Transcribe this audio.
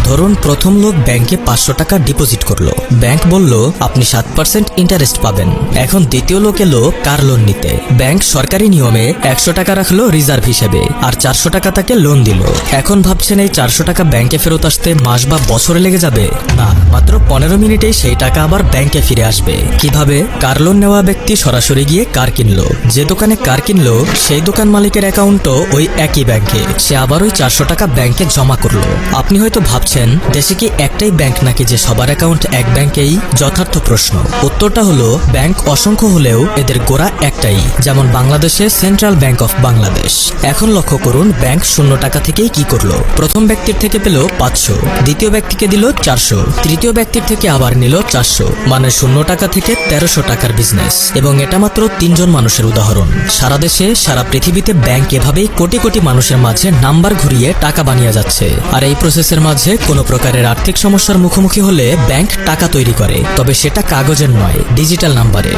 ধরুন প্রথম লোক ব্যাংকে 500 টাকা ডিপোজিট করলো। ব্যাংক বলল আপনি 7% ইন্টারেস্ট পাবেন। এখন দ্বিতীয় লোক এলো কার লোন নিতে। ব্যাংক সরকারি নিয়মে 100 টাকা রাখলো রিজার্ভ হিসেবে, আর 400 টাকা তাকে লোন দিল। এখন ভাবছেন এই 400 টাকা ব্যাংকে ফেরত আসতে মাস বা বছরে লেগে যাবে? না, মাত্র 15 মিনিটেই সেই টাকা আবার ব্যাংকে ফিরে আসবে। কিভাবে? কার লোন নেওয়া ব্যক্তি সরাসরি গিয়ে কার কিনলো। যে দোকানে কার কিনলো সেই দোকান মালিকের অ্যাকাউন্টও ওই একই ব্যাংকে। সে আবার ওই 400 টাকা ব্যাংকে জমা করলো। আপনি হয়তো ভাবছেন দেশে কি একটাই ব্যাংক নাকি যে সবার অ্যাকাউন্ট এক ব্যাংকেই? যথার্থ প্রশ্ন। উত্তরটা হলো ব্যাংক অসংখ্য হলেও এদের গোড়া একটাই। যেমন বাংলাদেশে সেন্ট্রাল ব্যাংক অফ বাংলাদেশ। এখন লক্ষ্য করুন ব্যাংক 0 টাকা থেকেই কি করলো। প্রথম ব্যক্তির থেকে পেল 500, দ্বিতীয় ব্যক্তিকে দিল 400, তৃতীয় ব্যক্তির থেকে আবার নিল 400, মানে 0 টাকা থেকে 1300 টাকার বিজনেস। এবং এটা মাত্র 3 জন মানুষের উদাহরণ। সারা দেশে সারা পৃথিবীতে ব্যাংক এভাবেই কোটি কোটি মানুষের মাঝে নাম্বার ঘুরিয়ে টাকা বানিয়ে যাচ্ছে। আর এই প্রসেসের মাঝে কোনো প্রকারের আর্থিক সমস্যার মুখোমুখি হলে ব্যাংক টাকা তৈরি করে, তবে সেটা কাগজের নয়, ডিজিটাল নাম্বারে।